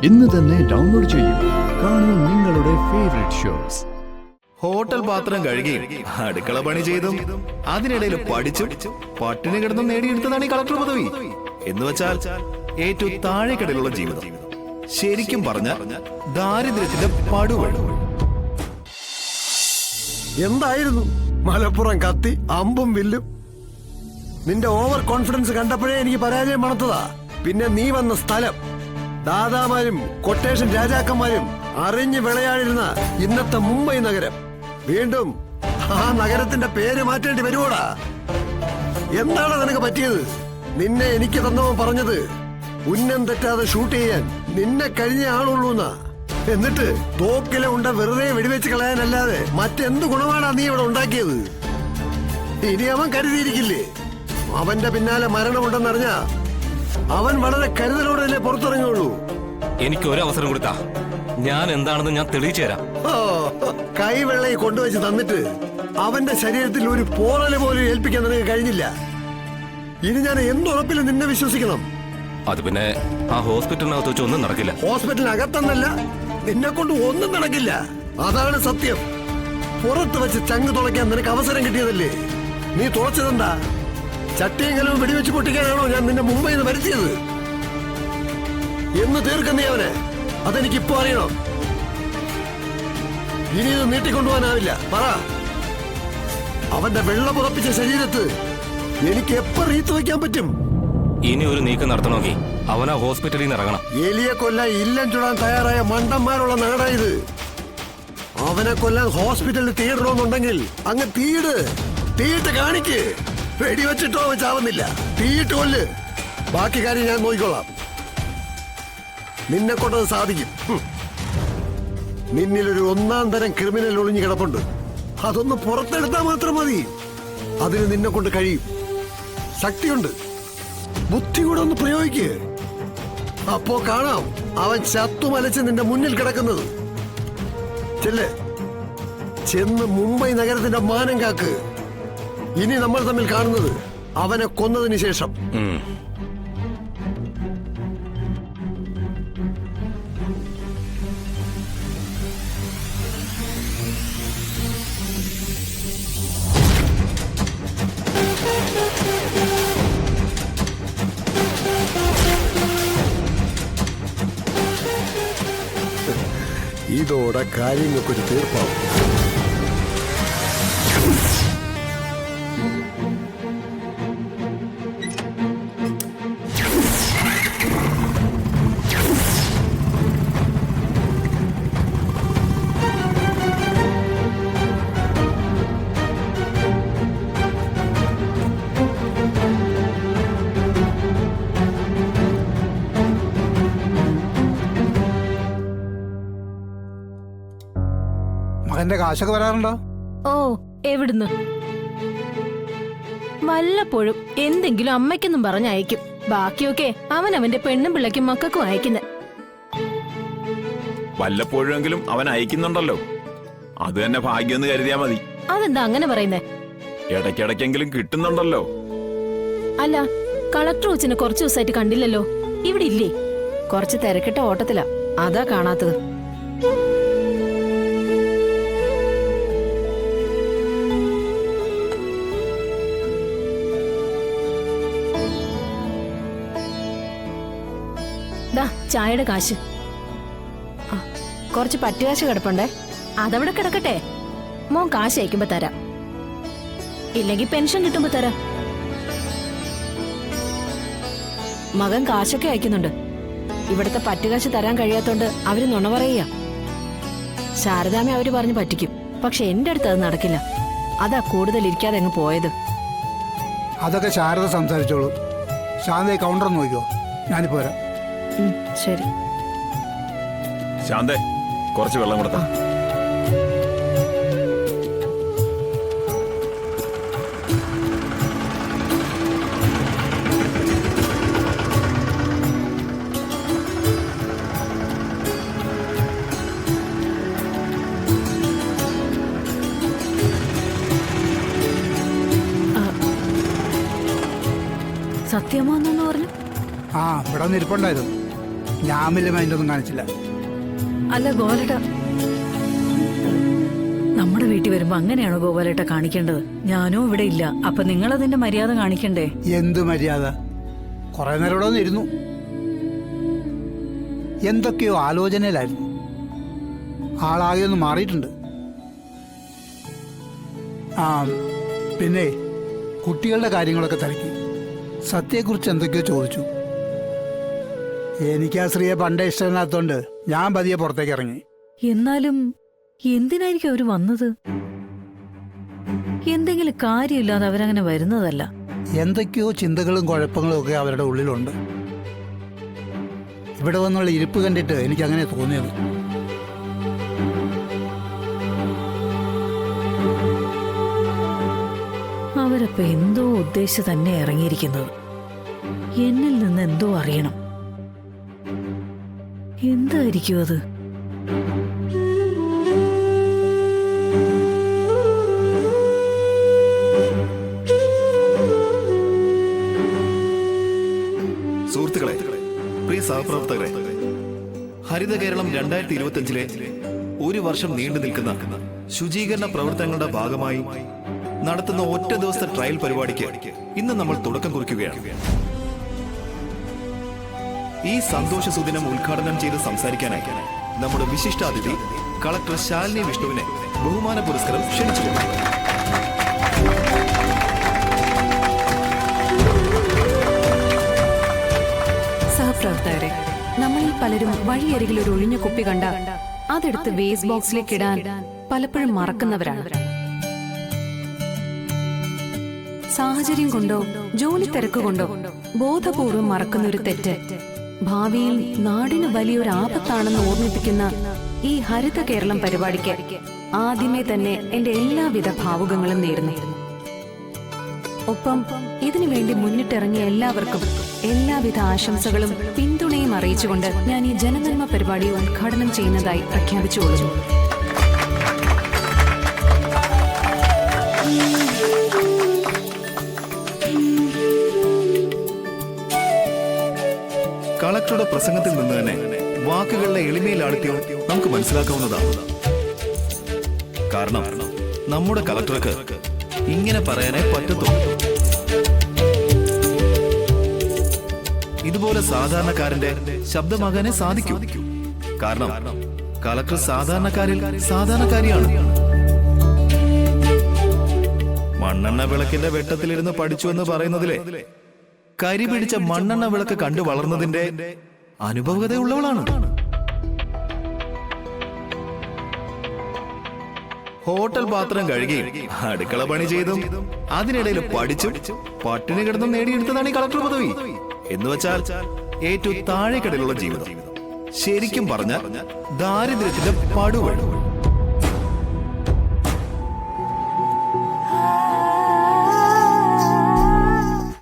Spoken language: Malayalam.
ഇന്ന് തന്നെ ഡൗൺലോഡ് ചെയ്യൂ. കാണൂ നിങ്ങളുടെ ഫേവറേറ്റ് ഷോസ്. ഹോട്ടൽ പാത്രം കഴുകി അടുക്കള പണി ചെയ്തും അതിനിടയിൽ പഠിച്ചും പട്ടിണി കിടന്നും നേടിയെടുത്തതാണ് ഈ കളക്ടർ പദവി. എന്ന് വെച്ചാൽ ഏറ്റവും താഴെക്കടയിലുള്ള ജീവിതം. ശരിക്കും പറഞ്ഞ ദാരിദ്ര്യത്തിന്റെ പടുവഴി. എന്തായിരുന്നു മലപ്പുറം കത്തി അമ്പും വില്ലും? നിന്റെ ഓവർ കോൺഫിഡൻസ് കണ്ടപ്പോഴേ എനിക്ക് പരാജയം മണത്തതാ. പിന്നെ നീ വന്ന സ്ഥലം, ദാദാമാരും കൊട്ടേഷൻ രാജാക്കന്മാരും അറിഞ്ഞു വിളയാടിരുന്ന ഇന്നത്തെ മുംബൈ നഗരം. വീണ്ടും ആ നഗരത്തിന്റെ പേര് മാറ്റേണ്ടി വരുവോടാ? എന്താണ് നിനക്ക് പറ്റിയത്? നിന്നെ എനിക്ക് തന്നവൻ പറഞ്ഞത് ഉന്നം തെറ്റാതെ ഷൂട്ട് ചെയ്യാൻ നിന്നെ കഴിഞ്ഞ ആളുള്ളൂന്നാ. എന്നിട്ട് തോക്കിലെ ഉണ്ട വെറുതെ വെടിവെച്ച് കളയാനല്ലാതെ മറ്റെന്ത് ഗുണമാണാ നീ ഇവിടെ ഉണ്ടാക്കിയത്? ഇനി അവൻ കരുതിയിരിക്കില്ലേ? അവന്റെ പിന്നാലെ മരണമുണ്ടെന്നറിഞ്ഞ അവൻ വളരെ കരുതലോടെ പുറത്തിറങ്ങുള്ളൂ. എനിക്ക് ഒരു അവസരം കൊടുത്താ ഞാൻ എന്താണെന്ന് ഞാൻ തെളിയിച്ചു തരാം. കൈവെള്ളയെ കൊണ്ടുവച്ച് തന്നിട്ട് അവന്റെ ശരീരത്തിൽ ഒരു പോറല് പോലും ഏൽപ്പിക്കാൻ നിനക്ക് കഴിഞ്ഞില്ല. ഇനി ഞാൻ എന്തുറപ്പിൽ നിന്നെ വിശ്വസിക്കണം? അത് പിന്നെ ആ ഹോസ്പിറ്റലിനകത്ത് വെച്ച് ഒന്നും നടക്കില്ല. ഹോസ്പിറ്റലിനകത്തെന്നല്ല, നിന്നെ കൊണ്ട് ഒന്നും നടക്കില്ല. അതാണ് സത്യം. പുറത്ത് വെച്ച് ചങ്ങ് തുളയ്ക്കാൻ നിനക്ക് അവസരം കിട്ടിയതല്ലേ? നീ തുളച്ചതെന്താ? ചട്ടിയെങ്കിലും വെടിവെച്ച് പൊട്ടിക്കാനാണോ ഞാൻ നിന്നെ മുംബൈയിൽ നിന്ന് വരുത്തിയത്? എന്ന് തീർക്കുന്നേ അവനെ, അതെനിക്കിപ്പോ അറിയണം. ഇനി ഇത് നീട്ടിക്കൊണ്ടുപോകാനാവില്ല. പറ, അവന്റെ വെള്ളം പുറപ്പിച്ച ശരീരത്ത് എനിക്ക് എപ്പോ റീത്ത് വയ്ക്കാൻ പറ്റും? ഇനി ഒരു നീക്കം നടത്തണമെങ്കിൽ അവൻ ആ ഹോസ്പിറ്റലിൽ നിന്ന് ഇറങ്ങണം. എലിയെ കൊല്ലാൻ ഇല്ലം ചുടാൻ തയ്യാറായ മണ്ടന്മാരുള്ള നാടായത്. അവനെ കൊല്ലാൻ ഹോസ്പിറ്റലിൽ തീയിടണമെന്നുണ്ടെങ്കിൽ അങ്ങ് തീയിട്ട് കാണിക്ക്. വെടിവെച്ചിട്ടോ അവൻ ചാവുന്നില്ല, തീയിട്ട് കൊല്ല്. ബാക്കി കാര്യം ഞാൻ നോക്കിക്കൊള്ളാം. നിന്നെ കൊണ്ടത് സാധിക്കും. നിന്നിലൊരു ഒന്നാം തരം ക്രിമിനൽ ഒളിഞ്ഞു കിടപ്പുണ്ട്. അതൊന്ന് പുറത്തെടുത്താൽ മാത്രം മതി. അതിന് നിന്നെ കൊണ്ട് കഴിയും. ശക്തിയുണ്ട്, ബുദ്ധി കൂടെ ഒന്ന് പ്രയോഗിക്ക്. അപ്പോ കാണാം അവൻ ചത്തുമലച്ച് നിന്റെ മുന്നിൽ കിടക്കുന്നത്. ചെന്ന് മുംബൈ നഗരത്തിന്റെ മാനം കാക്ക്. ഇനി നമ്മൾ തമ്മിൽ കാണുന്നത് അവനെ കൊന്നതിന് ശേഷം. ഇതോടെ കാര്യങ്ങൾക്കൊരു തീർപ്പാവും. മകന്റെ കാശൊക്കെ വരാറുണ്ടോ? ഓ, എവിടുന്ന്? വല്ലപ്പോഴും എന്തെങ്കിലും അമ്മയ്ക്കൊന്നും പറഞ്ഞയക്കും. ബാക്കിയൊക്കെ അവൻ അവന്റെ പെണ്ണും പിള്ളയ്ക്കും മക്കൾക്കും അയക്കുന്നെ. വല്ലപ്പോഴെങ്കിലും അവൻ അയക്കുന്നുണ്ടല്ലോ, അത് തന്നെ ഭാഗ്യം കരുതിയാ മതി. അതെന്താ അങ്ങനെ പറയുന്നേ? ഇടയ്ക്കിടയ്ക്കെങ്കിലും കിട്ടുന്നുണ്ടല്ലോ. അല്ല, കളക്ടർ കൊച്ചിനെ കുറച്ചു ദിവസമായിട്ട് കണ്ടില്ലല്ലോ. ഇവിടെ ഇല്ലേ? കുറച്ച് തിരക്കിട്ട ഓട്ടത്തിലാ, അതാ കാണാത്തത്. ചായയുടെ കാശ്, കുറച്ച് പറ്റുകാശ് കിടപ്പുണ്ടേ, അതവിടെ കിടക്കട്ടെ. മോൻ കാശ് അയക്കുമ്പോ തരാം, ഇല്ലെങ്കിൽ പെൻഷൻ കിട്ടുമ്പോ തരാം. മകൻ കാശൊക്കെ അയക്കുന്നുണ്ട്. ഇവിടുത്തെ പറ്റുകാശ് തരാൻ കഴിയാത്തോണ്ട് അവര് നുണ പറയുക. ശാരദാമ്മ അവര് പറഞ്ഞു പറ്റിക്കും, പക്ഷെ എന്റെ അടുത്ത് അത് നടക്കില്ല. അതാ കൂടുതൽ ഇരിക്കാതെ അങ്ങ് പോയത്. അതൊക്കെ ശാരദ സംസാരിച്ചോളൂ. ശാന്ത കൗണ്ടർ നോക്കിക്കോ, ഞാനിപ്പോ വരാം. ശരി. ശാന്തേ, കുറച്ച് വെള്ളം കൊടുത്താ. സത്യമോന്നു പറഞ്ഞു. ഇവിടെ നിരിപ്പുണ്ടായിരുന്നു. ഞാൻ വലിയ മൈൻഡൊന്നും കാണിച്ചില്ല. അല്ല ഗോപാലേട്ട, നമ്മുടെ വീട്ടിൽ വരുമ്പോ അങ്ങനെയാണോ ഗോപാലേട്ട കാണിക്കേണ്ടത്? ഞാനോ ഇവിടെ ഇല്ല, അപ്പൊ നിങ്ങൾ അതിന്റെ മര്യാദ കാണിക്കണ്ടേ? എന്ത് മര്യാദ? കുറെ നേരം ഇവിടെ വന്നിരുന്നു, എന്തൊക്കെയോ ആലോചനയിലായിരുന്നു. ആളാകെ ഒന്ന് മാറിയിട്ടുണ്ട്. ആ പിന്നെ കുട്ടികളുടെ കാര്യങ്ങളൊക്കെ തിരക്കി. സത്യയെക്കുറിച്ച് എന്തൊക്കെയോ ചോദിച്ചു. എനിക്ക് ആ സ്ത്രീയെ പണ്ടേ ഇഷ്ടമില്ലാത്തതുകൊണ്ട് ഞാൻ പതിയെ പുറത്തേക്ക് ഇറങ്ങി. എന്നാലും എന്തിനായിരിക്കും അവര് വന്നത്? എന്തെങ്കിലും കാര്യമില്ലാതെ അവരങ്ങനെ വരുന്നതല്ല. എന്തൊക്കെയോ ചിന്തകളും കുഴപ്പങ്ങളും ഒക്കെ അവരുടെ ഉള്ളിലുണ്ട്. ഇവിടെ വന്നുള്ള ഇരിപ്പ് കണ്ടിട്ട് എനിക്ക് അങ്ങനെ തോന്നിയത്. അവരപ്പോ എന്തോ ഉദ്ദേശിച്ച് തന്നെ ഇറങ്ങിയിരിക്കുന്നത്. എന്നിൽ നിന്ന് എന്തോ അറിയണം. എന്തായിരിക്കും അത്? സുഹൃത്തുക്കളെ, പ്രിയ സഹപ്രവർത്തകരെ, ഹരിത കേരളം 2025-ലെ ഒരു വർഷം നീണ്ടു നിൽക്കുന്ന ശുചീകരണ പ്രവർത്തനങ്ങളുടെ ഭാഗമായി നടത്തുന്ന ഒറ്റ ദിവസത്തെ ട്രയൽ പരിപാടിക്ക് ഇന്ന് നമ്മൾ തുടക്കം കുറിക്കുകയാണ്. ഈ സന്തോഷ സുദിനം ഉദ്ഘാടനം ചെയ്ത് സംസാരിക്കാനായി നമ്മുടെ വിശിഷ്ടാതിഥി കളക്ടർ ശാലിനി വിഷ്ണുവിനെ ബഹുമാന പുരസ്കാരം ക്ഷണിച്ചിട്ടുണ്ട്. സഹപ്രവർത്തകരെ, നമ്മളിൽ പലരും വഴിയരികിൽ ഒരു ഒഴിഞ്ഞ കുപ്പി കണ്ട അതെടുത്ത് വേസ്റ്റ് ബോക്സിലേക്ക് ഇടാൻ പലപ്പോഴും മറക്കുന്നവരാണ്. സാഹചര്യം കൊണ്ടോ ജോലി തിരക്ക് കൊണ്ടോ ബോധപൂർവം മറക്കുന്ന ഒരു തെറ്റ് ഭാവിയിൽ നാടിന് വലിയൊരു ആപത്താണെന്ന് ഓർമ്മിപ്പിക്കുന്ന ഈ ഹരിത കേരളം പരിപാടിക്ക് ആദ്യമേ തന്നെ എന്റെ എല്ലാവിധ ഭാവുകങ്ങളും നേരുന്നു. ഒപ്പം ഇതിനുവേണ്ടി മുന്നിട്ടിറങ്ങിയ എല്ലാവർക്കും എല്ലാവിധ ആശംസകളും പിന്തുണയും അറിയിച്ചുകൊണ്ട് ഞാൻ ഈ ജനനന്മ പരിപാടി ഉദ്ഘാടനം ചെയ്യുന്നതായി പ്രഖ്യാപിച്ചുകൊള്ളുന്നു. കളക്ടറുടെ പ്രസംഗത്തിൽ നിന്ന് തന്നെ വാക്കുകളുടെ എളിമയിലാളിത്യം നമുക്ക് മനസ്സിലാക്കാവുന്നതാണ്. കാരണം നമ്മുടെ കളക്ടർക്ക് ഇങ്ങനെ പറയാനേ പറ്റത്തുള്ളൂ. ഇതുപോലെ സാധാരണക്കാരന്റെ ശബ്ദമാകാനേ സാധിക്കൂ. കാരണം കളക്ടർ സാധാരണക്കാരിൽ സാധാരണക്കാരിയാണ്. മണ്ണെണ്ണ വിളക്കിന്റെ വെട്ടത്തിലിരുന്ന് പഠിച്ചു എന്ന് പറയുന്നതിലെ കരി പിടിച്ച മണ്ണെണ്ണ വിളക്ക് കണ്ടു വളർന്നതിന്റെ അനുഭവകതയുള്ളവളാണ്. ഹോട്ടൽ പാത്രം കഴുകി അടുക്കള പണി ചെയ്തും അതിനിടയിൽ പഠിച്ചും പട്ടിണി കിടന്നും നേടിയെടുത്തതാണ് ഈ കളക്ടർ പദവി. എന്ന് വെച്ചാൽ ഏറ്റവും താഴെക്കടയിലുള്ള ജീവിതം. ശരിക്കും പറഞ്ഞാൽ ദാരിദ്ര്യത്തിന്റെ പടുവഴി.